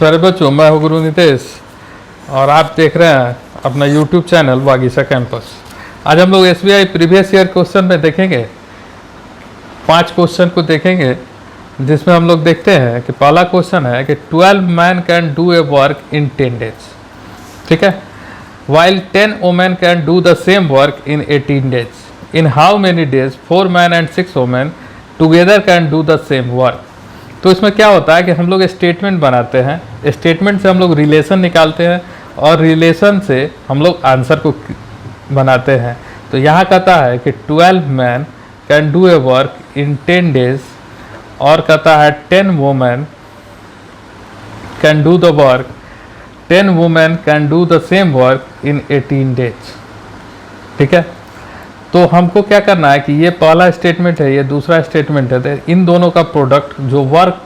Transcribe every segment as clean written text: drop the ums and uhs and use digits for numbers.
प्यारे बच्चों, मैं हूँ गुरु नितेश और आप देख रहे हैं अपना YouTube चैनल वागीसा कैंपस। आज हम लोग SBI प्रीवियस ईयर क्वेश्चन में देखेंगे 5 क्वेश्चन को देखेंगे, जिसमें हम लोग देखते हैं कि पहला क्वेश्चन है कि 12 man can do a work in 10 days. ठीक है, while 10 women can do the same work in 18 days. In how many days 4 man and 6 women together can do the same work. तो इसमें क्या होता है कि हम लोग स्टेटमेंट बनाते हैं, स्टेटमेंट से हम लोग रिलेशन निकालते हैं और रिलेशन से हम लोग आंसर को बनाते हैं। तो यहाँ कहता है कि 12 man can do a work in 10 days और कहता है 10 women can do the work, 10 women can do the same work in 18 days. ठीक है, तो हमको क्या करना है कि ये पहला स्टेटमेंट है, ये दूसरा स्टेटमेंट है, तो इन दोनों का प्रोडक्ट जो वर्क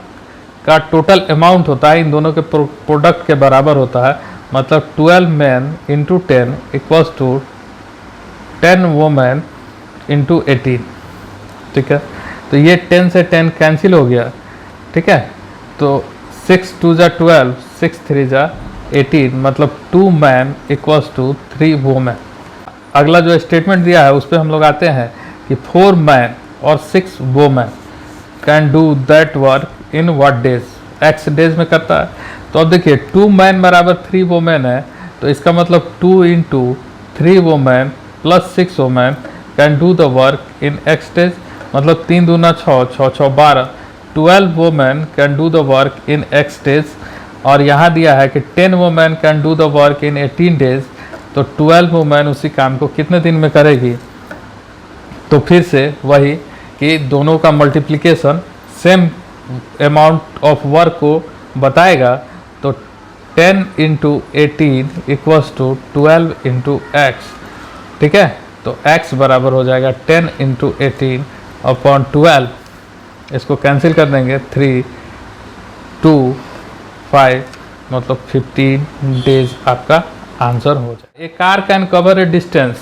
का टोटल अमाउंट होता है इन दोनों के प्रोडक्ट के बराबर होता है। मतलब 12 man into 10 equals to 10 women into 18। ठीक है, तो ये 10 से 10 कैंसिल हो गया। ठीक है, तो 6 2 जा 12, 6 3 जा 18, मतलब 2 मैन इक्वल्स टू 3 वोमेन। अगला जो स्टेटमेंट दिया है उस पर हम लोग आते हैं कि 4 मैन और 6 women can do that work in what days, x days में करता है। तो अब देखिए 2 मैन बराबर 3 वोमेन है, तो इसका मतलब 2 into 3 women plus 6 women can do the work in x days. मतलब 3 दूना 6, 6 6 12, 12 women can do the work in x days. और यहाँ दिया है कि 10 women can do the work in 18 days. तो 12 वोमेन उसी काम को कितने दिन में करेगी। तो फिर से वही कि दोनों का multiplication same amount of work को बताएगा। तो 10 into 18 equals to 12 into x. ठीक है, तो x बराबर हो जाएगा 10 इंटू 18 अपॉन 12। इसको कैंसिल कर देंगे, 3 2 5, मतलब 15 डेज आपका आंसर हो जाए। A car can cover a distance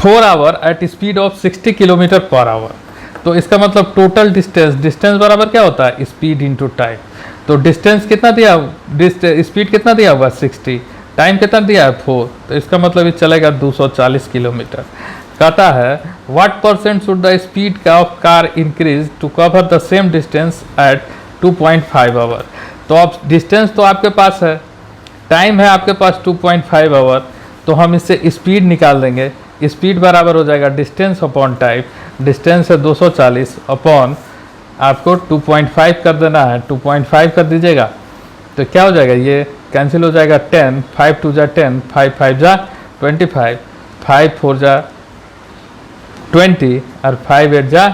4 hour at speed of 60 kilometre per hour. तो इसका मतलब टोटल डिस्टेंस बराबर क्या होता है, स्पीड इंटू टाइम। तो डिस्टेंस कितना दिया, स्पीड कितना दिया हुआ 60, टाइम कितना दिया है 4, तो इसका मतलब ये चलेगा 240 किलोमीटर। कहता है what percent should the speed of car increase to cover the same distance at 2.5 hour. तो अब डिस्टेंस तो आपके पास है, टाइम है आपके पास 2.5 आवर, तो हम इससे स्पीड निकाल देंगे। स्पीड बराबर हो जाएगा डिस्टेंस अपॉन टाइम। डिस्टेंस है 240 अपॉन आपको 2.5 कर देना है, 2.5 कर दीजिएगा तो क्या हो जाएगा, ये कैंसिल हो जाएगा। 10 5 2 जा 10, 5 5 जा 25, 5 4 जा 20 और 5 8 जा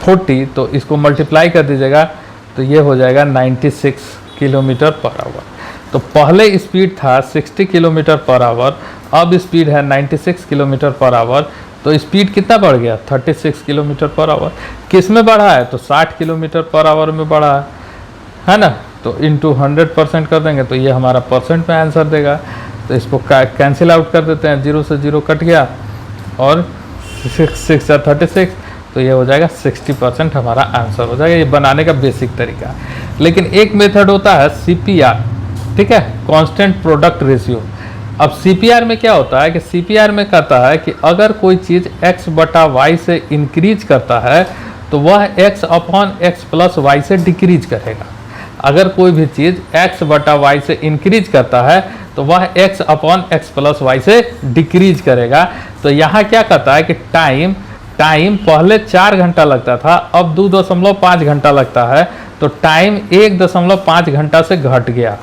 40। तो इसको मल्टीप्लाई कर दीजिएगा तो ये हो जाएगा 96 किलोमीटर पर आवर। तो पहले स्पीड था 60 किलोमीटर पर आवर, अब स्पीड है 96 किलोमीटर पर आवर। तो स्पीड कितना बढ़ गया, 36 किलोमीटर पर आवर। किस में बढ़ा है, तो 60 किलोमीटर पर आवर में बढ़ा है ना। तो इंटू 100% कर देंगे तो ये हमारा परसेंट में आंसर देगा। तो इसको कैंसिल आउट कर देते हैं, 0 से 0 कट गया और 6 से 36, तो ये हो जाएगा 60% हमारा आंसर हो जाएगा। ये बनाने का बेसिक तरीका है। लेकिन एक मेथड होता है CPR, ठीक है, कांस्टेंट प्रोडक्ट रेशियो। अब CPR में क्या होता है कि CPR में कहता है कि अगर कोई चीज़ x बटा y से इंक्रीज करता है तो वह x upon x plus y से डिक्रीज करेगा। अगर कोई भी चीज़ x बटा y से इंक्रीज करता है तो वह x upon x plus y से डिक्रीज करेगा। तो यहाँ क्या कहता है कि टाइम पहले 4 घंटा लगता था, अब 2.5 घंटा लगता है। तो टाइम 1.5 घंटा से घट गया।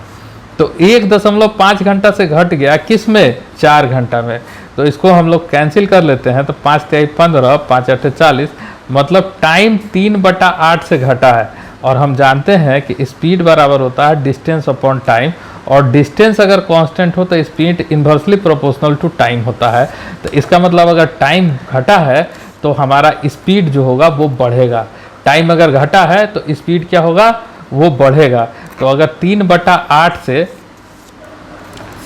तो 1.5 घंटा से घट गया किस में, 4 घंटा में। तो इसको हम लोग कैंसिल कर लेते हैं। तो 5 3 15, 5 8 40, मतलब टाइम 3/8 से घटा है। और हम जानते हैं कि स्पीड बराबर होता है डिस्टेंस अपॉन टाइम, और डिस्टेंस अगर कांस्टेंट हो तो speed inversely proportional to time होता है। तो इसका मतलब अगर टाइम घटा है तो हमारा स्पीड जो होगा वो बढ़ेगा। टाइम अगर घटा है तो स्पीड क्या होगा, वो बढ़ेगा। तो अगर 3/8 से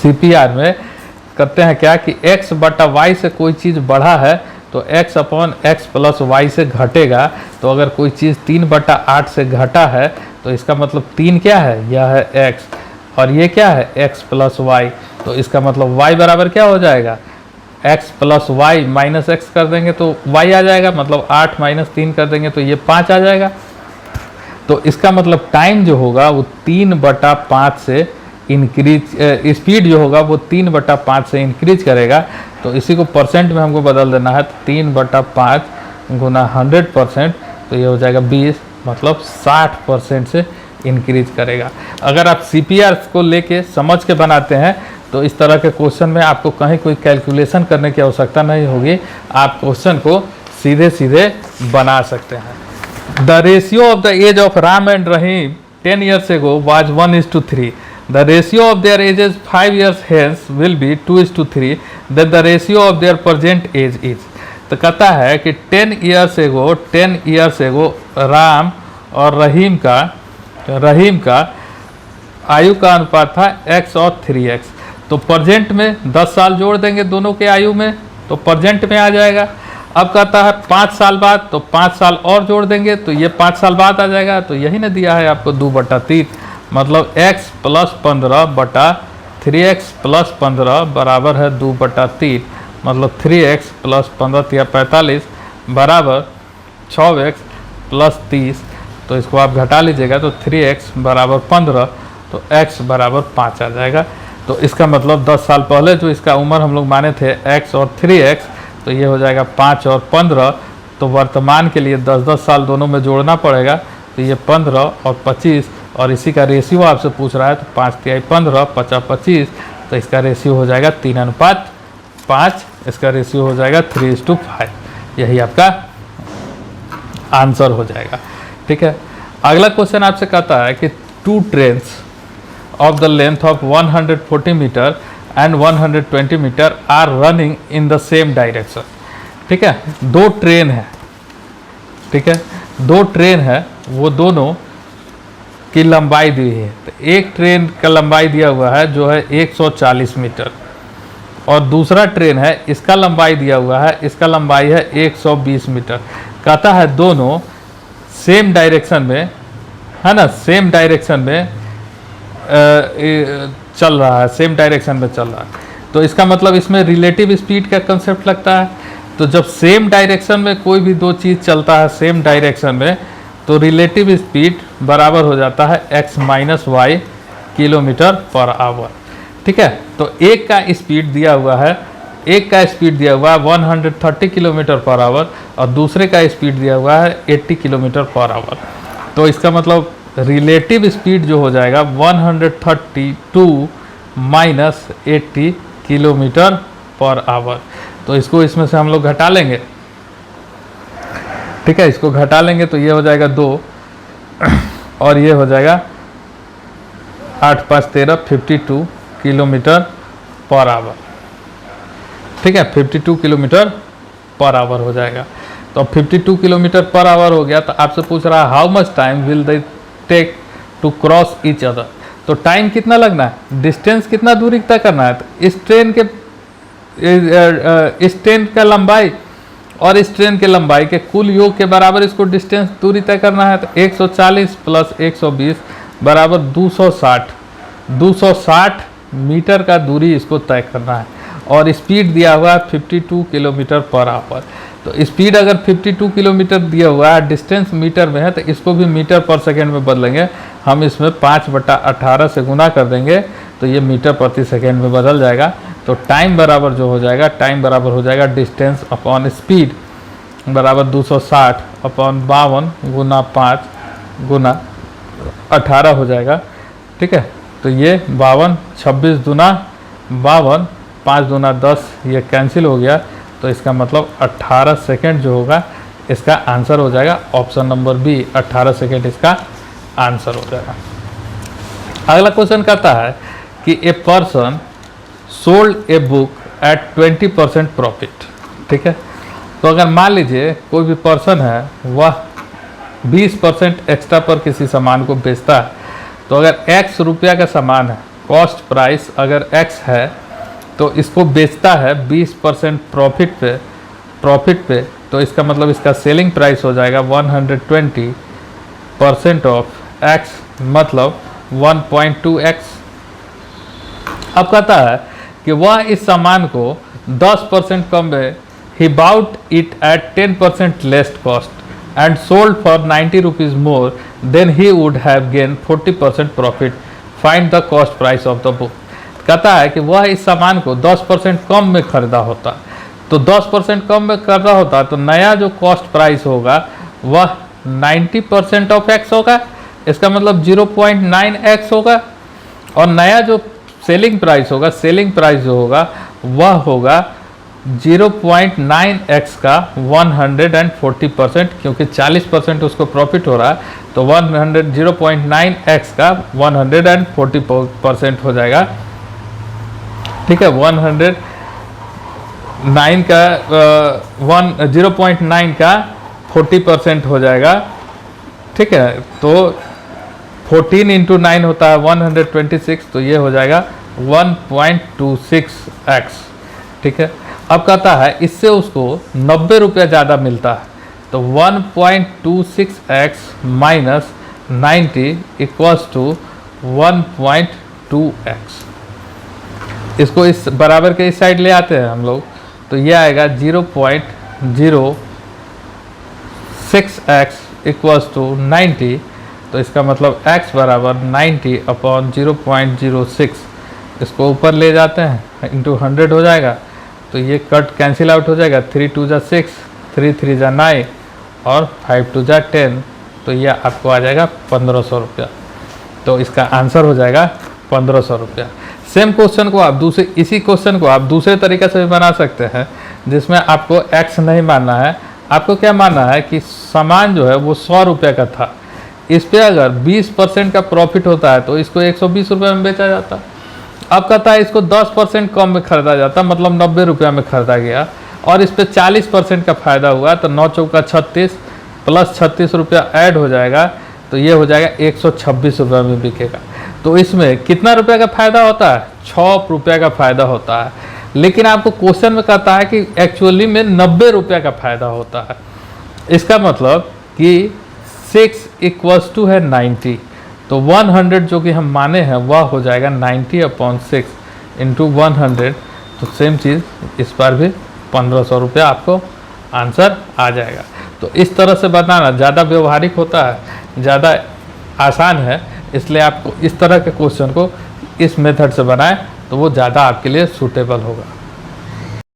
CPR में करते हैं क्या कि x बटा y से कोई चीज़ बढ़ा है तो x upon x plus y से घटेगा। तो अगर कोई चीज़ 3/8 से घटा है तो इसका मतलब 3 क्या है, यह है x, और ये क्या है x प्लस वाई। तो इसका मतलब y बराबर क्या हो जाएगा, x plus y minus x कर देंगे तो y आ जाएगा, मतलब 8 माइनस 3 कर देंगे तो ये 5 आ जाएगा। तो इसका मतलब टाइम जो होगा वो 3/5 से इंक्रीज, स्पीड जो होगा वो 3/5 से इंक्रीज करेगा। तो इसी को परसेंट में हमको बदल देना है, 3/5 गुना 100%, तो ये हो जाएगा 20, मतलब 60% से इंक्रीज करेगा। अगर आप CPR को लेके समझ के बनाते हैं तो इस तरह के क्वेश्चन में आपको कहीं कोई कैलकुलेशन करने की आवश्यकता नहीं होगी, आप क्वेश्चन को सीधे सीधे बना सकते हैं। The ratio of the age of Ram and Rahim 10 years ago was 1:3. The ratio of their ages 5 years hence will be 2:3. Then the ratio of their present age is. तो कहता है कि 10 years ago राम और रहीम का आयु का अनुपात था x और 3x। तो प्रजेंट में 10 साल जोड़ देंगे दोनों के आयु में तो प्रजेंट में आ जाएगा। अब कहता है 5 साल बाद, तो 5 साल और जोड़ देंगे तो ये 5 साल बाद आ जाएगा। तो यही ना दिया है आपको 2/3, मतलब x प्लस 15 बटा 3x प्लस 15 बराबर है 2/3, मतलब 3x प्लस 15 या 45 बराबर 6x प्लस 30। तो इसको आप घटा लीजिएगा तो 3x बराबर 15, तो x बराबर 5 आ जाएगा। तो इसका मतलब 10 साल पहले जो इसका उम्र हम लोग माने थे x और 3x, तो ये हो जाएगा 5 और 15। तो वर्तमान के लिए 10-10 साल दोनों में जोड़ना पड़ेगा, तो ये 15 और 25, और इसी का रेशियो आपसे पूछ रहा है तो 5×3 = 15, 50-25, तो इसका रेशियो हो जाएगा 3:5, इसका रेशियो हो जाएगा 3:5। यही आपका आंसर हो जाएगा। ठीक है, अगला क्वेश्चन आपसे कहता है कि 2 trains of the length of 140 meter and 120 meter are running in the same direction. ठीक है, 2 ट्रेन है, ठीक है, 2 ट्रेन है, वो दोनों की लंबाई दी है। तो एक ट्रेन का लंबाई दिया हुआ है जो है 140 मीटर, और दूसरा ट्रेन है इसका लंबाई दिया हुआ है, इसका लंबाई है 120 मीटर। कहता है दोनों सेम डायरेक्शन में, है ना, सेम डायरेक्शन में चल रहा है, सेम डायरेक्शन में चल रहा है। तो इसका मतलब इसमें रिलेटिव स्पीड का कंसेप्ट लगता है। तो जब सेम डायरेक्शन में कोई भी दो चीज़ चलता है सेम डायरेक्शन में, तो रिलेटिव स्पीड बराबर हो जाता है x - y km/h। ठीक है, तो एक का स्पीड दिया हुआ है, 130 km/h और दूसरे का स्पीड दिया हुआ है 80 km/h। तो इसका मतलब रिलेटिव स्पीड जो हो जाएगा 132 - 80 km/h। तो इसको इसमें से हम लोग घटा लेंगे। ठीक है, इसको घटा लेंगे तो ये हो जाएगा 2 और ये हो जाएगा 8 × 5 = 13, 52 km/h। ठीक है, 52 km/h हो जाएगा। तो अब 52 km/h हो गया, तो आपसे पूछ रहा है how much time will they take to cross each other. तो टाइम कितना लगना है, डिस्टेंस कितना दूरी तय करना है। तो इस ट्रेन का लंबाई और इस ट्रेन के लंबाई के कुल योग के बराबर इसको डिस्टेंस दूरी तय करना है। तो 140 + 120 बराबर 260 मीटर का दूरी इसको तय करना है, और स्पीड दिया हुआ है 52 km/h। तो स्पीड अगर 52 किलोमीटर दिया हुआ है, डिस्टेंस मीटर में है, तो इसको भी मीटर पर सेकेंड में बदलेंगे हम। इसमें 5/18 से गुना कर देंगे तो ये मीटर प्रति सेकेंड में बदल जाएगा। तो टाइम बराबर जो हो जाएगा, टाइम बराबर हो जाएगा डिस्टेंस अपॉन स्पीड बराबर 260/52 गुना 5 गुना 18 हो जाएगा। ठीक है, तो ये 52, 26 दूना 52, 5 दूना 10, ये कैंसिल हो गया। तो इसका मतलब 18 सेकेंड जो होगा इसका आंसर हो जाएगा ऑप्शन नंबर बी, 18 सेकेंड इसका आंसर हो जाएगा। अगला क्वेश्चन कहता है कि a person sold a book at 20% profit. ठीक है, तो अगर मान लीजिए कोई भी पर्सन है वह 20% एक्स्ट्रा पर किसी सामान को बेचता है, तो अगर x रुपया का सामान है, कॉस्ट प्राइस अगर x है, तो इसको बेचता है 20% प्रॉफिट पे, प्रॉफिट पे, तो इसका मतलब इसका सेलिंग प्राइस हो जाएगा 120% ऑफ x, मतलब 1.2x। अब कहता है कि वह इस सामान को 10% कम में ही bought it at 10% less cost and sold for 90 rupees more than he would have gain 40% profit, find the cost price of the book. कहता है कि वह इस सामान को 10% कम में खरीदा होता, तो 10% कम में खरीदा होता तो नया जो कॉस्ट प्राइस होगा वह 90% ऑफ x होगा, इसका मतलब 0.9x होगा, और नया जो सेलिंग प्राइस होगा, सेलिंग प्राइस जो होगा वह होगा 0.9x का 140%, क्योंकि 40% उसको प्रॉफिट हो रहा है, तो 0.9x का 140% हो जाएगा। ठीक है, 109 का 0.9 का 40% हो जाएगा। ठीक है, तो 14 इंटू 9 होता है 126, तो ये हो जाएगा 1.26x। ठीक है, अब कहता है इससे उसको 90 रुपया ज़्यादा मिलता है, तो 1.26x minus 90 equals to 1.2x। इसको इस बराबर के इस साइड ले आते हैं हम लोग, तो ये आएगा 0.06x इक्वल्स टू 90, तो इसका मतलब x बराबर 90 अपॉन 0.06, इसको ऊपर ले जाते हैं इंटू 100 हो जाएगा, तो ये कट कैंसिल आउट हो जाएगा, 3 2 जा 6, 3 3 जा 9 और 5 2 जा 10, तो ये आपको आ जाएगा 1500 रुपया। तो इसका आंसर हो जाएगा 1500 रुपया। सेम क्वेश्चन को आप इसी क्वेश्चन को आप दूसरे तरीके से भी बना सकते हैं, जिसमें आपको x नहीं मानना है, आपको क्या मानना है कि सामान जो है वो 100 रुपये का था, इस पे अगर 20% का प्रॉफिट होता है तो इसको 120 रुपये में बेचा जाता। अब कहता है इसको 10% कम में खरीदा जाता, मतलब 90 रुपया में खरीदा गया, और इस पे 40% का फायदा हुआ, तो 9 चौका 36 प्लस 36 रुपया ऐड हो जाएगा, तो ये हो जाएगा 126 रुपये में बिकेगा। तो इसमें कितना रुपये का फायदा होता है? 6 रुपये का फायदा होता है। लेकिन आपको क्वेश्चन में कहता है कि एक्चुअली में 90 रुपये का फायदा होता है। इसका मतलब कि 6 इक्वल्स टू है 90, तो 100 जो कि हम माने हैं वह हो जाएगा 90/6 इंटू 100, तो सेम चीज़ इस बार भी 1500 रुपया आपको आंसर आ जाएगा। तो इस तरह से बताना ज़्यादा व्यवहारिक होता है, ज़्यादा आसान है, इसलिए आपको इस तरह के क्वेश्चन को इस मेथड से बनाएं तो वो ज़्यादा आपके लिए सूटेबल होगा।